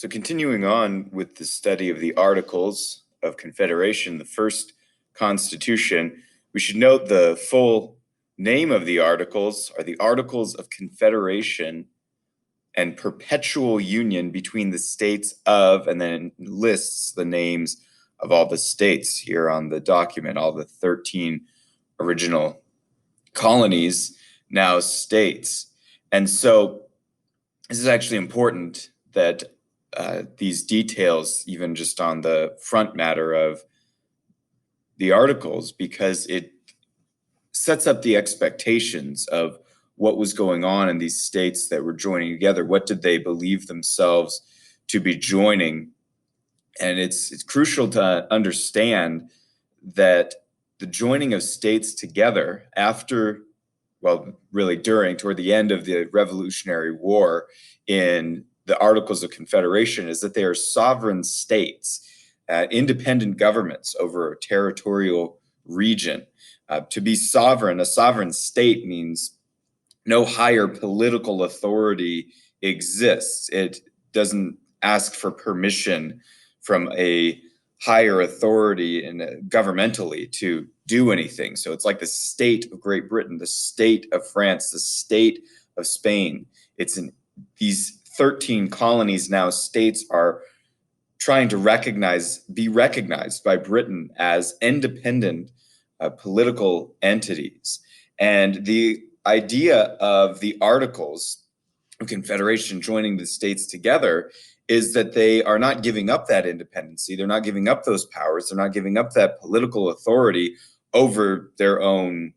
So continuing on with the study of the Articles of Confederation, the first Constitution, we should note the full name of the Articles are the Articles of Confederation and Perpetual Union between the states of, and then lists the names of all the states here on the document, all the 13 original colonies, now states. And so this is actually important that these details, even just on the front matter of the articles, because it sets up the expectations of what was going on in these states that were joining together. What did they believe themselves to be joining? And it's crucial to understand that the joining of states together after, well, really toward the end of the Revolutionary War in the Articles of Confederation is that they are sovereign states, independent governments over a territorial region. To be sovereign, a sovereign state means no higher political authority exists. It doesn't ask for permission from a higher authority and governmentally to do anything. So it's like the state of Great Britain, the state of France, the state of Spain. It's in these 13 colonies now. States are trying to be recognized by Britain as independent political entities. And the idea of the Articles of Confederation joining the states together is that they are not giving up that independency. They're not giving up those powers. They're not giving up that political authority over their own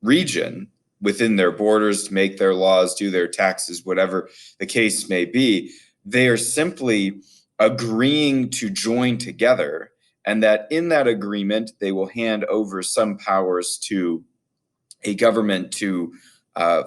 region within their borders to make their laws, do their taxes, whatever the case may be. They are simply agreeing to join together, and that in that agreement, they will hand over some powers to a government to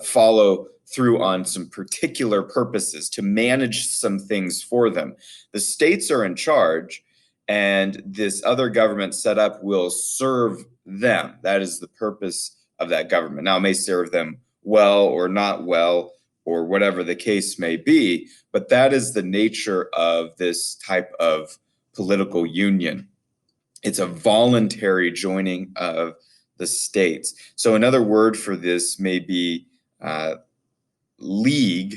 follow through on some particular purposes, to manage some things for them. The states are in charge, and this other government set up will serve them. That is the purpose of that government. Now, it may serve them well or not well, or whatever the case may be, but that is the nature of this type of political union. It's a voluntary joining of the states. So another word for this may be league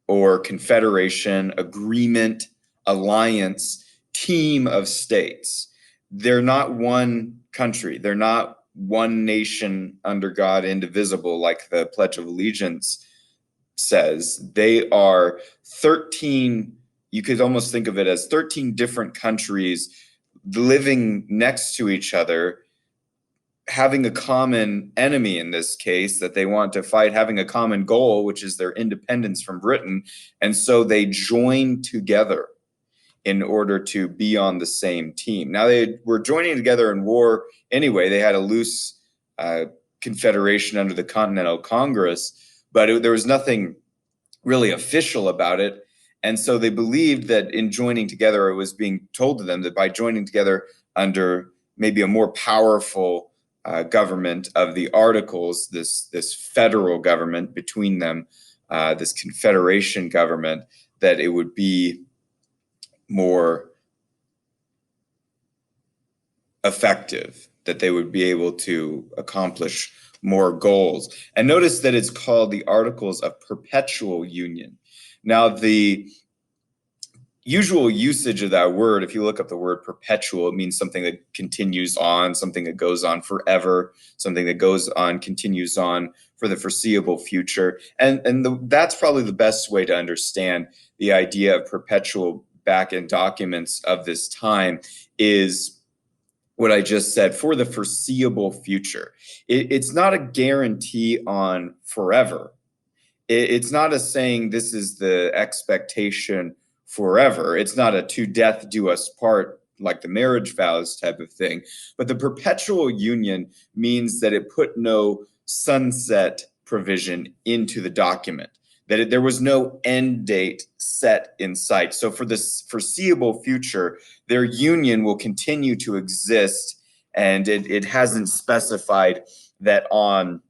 or confederation, agreement, alliance, team of states. They're not one country. They're not one nation under God, indivisible, like the Pledge of Allegiance says. They are 13, you could almost think of it as 13 different countries living next to each other, having a common enemy in this case that they want to fight, having a common goal, which is their independence from Britain. And so they join together in order to be on the same team. Now, they were joining together in war anyway. They had a loose confederation under the Continental Congress, but there was nothing really official about it. And so they believed that in joining together, it was being told to them that by joining together under maybe a more powerful government of the Articles, this federal government between them, this confederation government, that it would be more effective, that they would be able to accomplish more goals. And notice that it's called the Articles of Perpetual Union. Now, the usual usage of that word, if you look up the word perpetual, it means something that continues on, something that goes on forever, something that goes on, continues on for the foreseeable future. And that's probably the best way to understand the idea of perpetual back in documents of this time is what I just said, for the foreseeable future. It's not a guarantee on forever. It's not a saying this is the expectation forever. It's not a to death do us part, like the marriage vows type of thing. But the perpetual union means that it put no sunset provision into the document, that there was no end date set in sight. So for this foreseeable future, their union will continue to exist, and it hasn't specified that on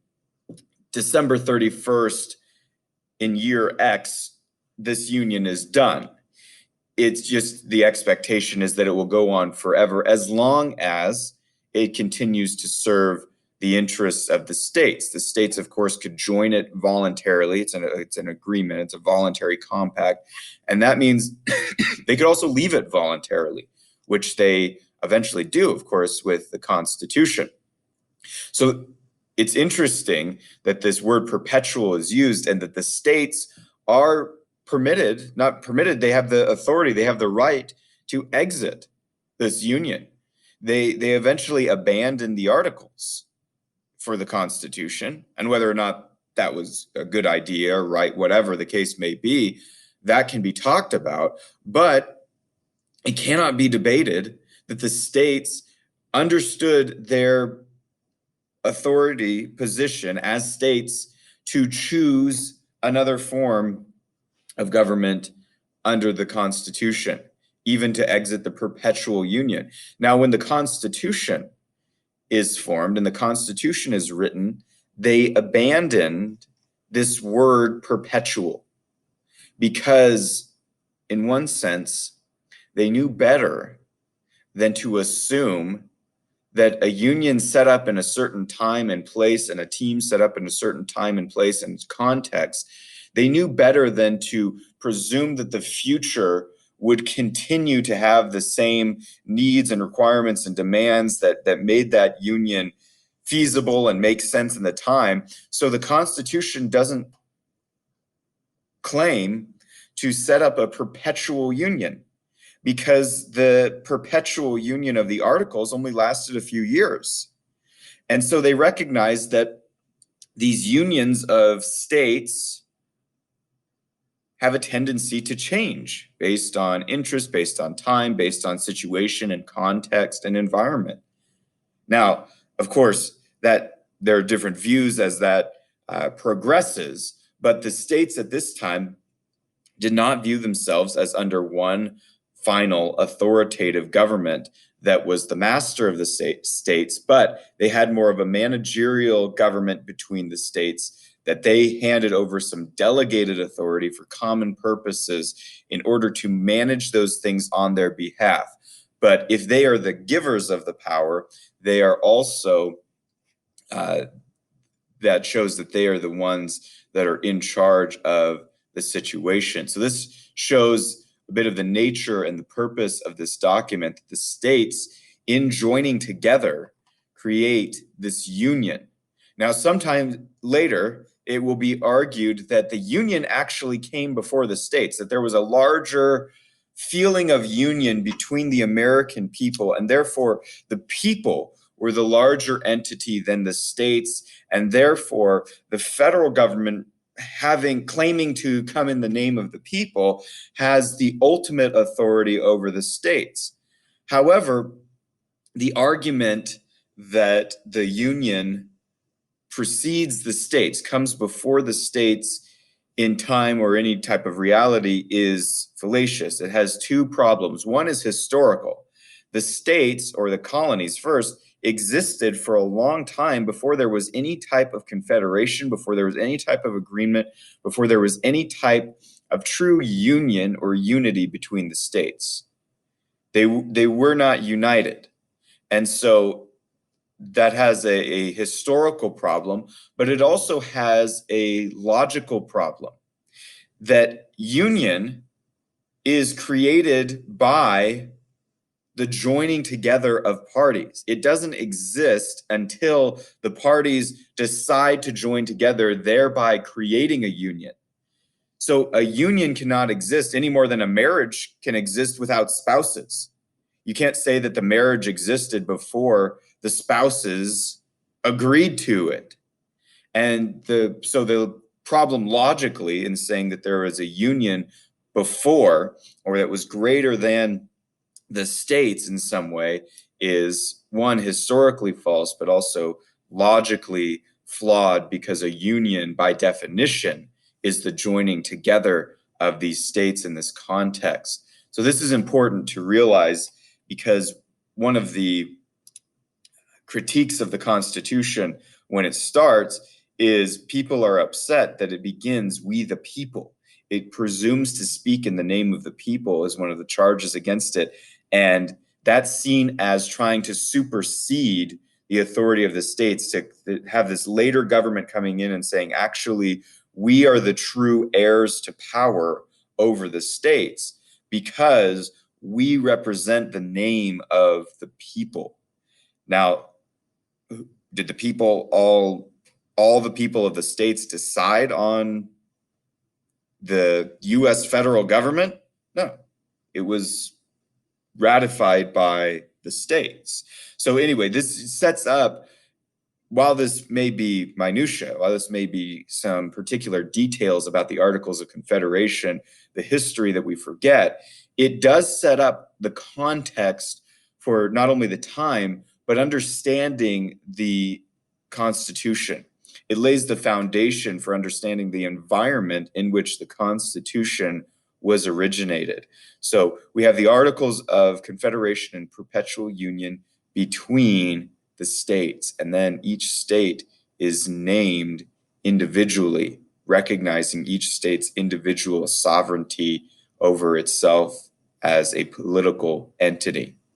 December 31st in year X, this union is done. It's just the expectation is that it will go on forever as long as it continues to serve the interests of the states. The states, of course, could join it voluntarily. It's an agreement. It's a voluntary compact. And that means they could also leave it voluntarily, which they eventually do, of course, with the Constitution. So it's interesting that this word perpetual is used and that the states are permitted, not permitted, they have the authority, they have the right to exit this union. They eventually abandoned the articles for the Constitution, and whether or not that was a good idea or right, whatever the case may be, that can be talked about, but it cannot be debated that the states understood their authority position as states to choose another form of government under the Constitution, even to exit the perpetual union. Now, when the Constitution is formed and the Constitution is written, they abandoned this word perpetual because, in one sense, they knew better than to assume that a union set up in a certain time and place and a team set up in a certain time and place and context, they knew better than to presume that the future would continue to have the same needs and requirements and demands that made that union feasible and make sense in the time. So the Constitution doesn't claim to set up a perpetual union, because the perpetual union of the articles only lasted a few years. And so they recognized that these unions of states have a tendency to change based on interest, based on time, based on situation and context and environment. Now, of course, that there are different views as that progresses, but the states at this time did not view themselves as under one final authoritative government that was the master of the states, but they had more of a managerial government between the states that they handed over some delegated authority for common purposes in order to manage those things on their behalf. But if they are the givers of the power, they are also, that shows that they are the ones that are in charge of the situation. So this shows a bit of the nature and the purpose of this document, that the states, in joining together, create this union. Now, sometime later, it will be argued that the union actually came before the states, that there was a larger feeling of union between the American people, and therefore the people were the larger entity than the states, and therefore the federal government, claiming to come in the name of the people, has the ultimate authority over the states. However, the argument that the union precedes the states, comes before the states in time or any type of reality, is fallacious. It has two problems. One is historical. The states, or the colonies first, existed for a long time before there was any type of confederation, before there was any type of agreement, before there was any type of true union or unity between the states. They were not united. And so that has a historical problem, but it also has a logical problem, that union is created by the joining together of parties. It doesn't exist until the parties decide to join together, thereby creating a union. So a union cannot exist any more than a marriage can exist without spouses. You can't say that the marriage existed before the spouses agreed to it. And so the problem logically in saying that there was a union before, or that was greater than the states in some way, is one, historically false, but also logically flawed, because a union by definition is the joining together of these states in this context. So this is important to realize, because one of the critiques of the Constitution when it starts is people are upset that it begins "we the people." it presumes to speak in the name of the people is one of the charges against it. And that's seen as trying to supersede the authority of the states, to have this later government coming in and saying, actually, we are the true heirs to power over the states because we represent the name of the people. Now, did the people all the people of the states decide on the US federal government? No. It was ratified by the states. So anyway, this sets up, while this may be minutia, while this may be some particular details about the Articles of Confederation, the history that we forget, it does set up the context for not only the time, but understanding the Constitution. It lays the foundation for understanding the environment in which the Constitution was originated. So we have the Articles of Confederation and Perpetual Union between the states, and then each state is named individually, recognizing each state's individual sovereignty over itself as a political entity.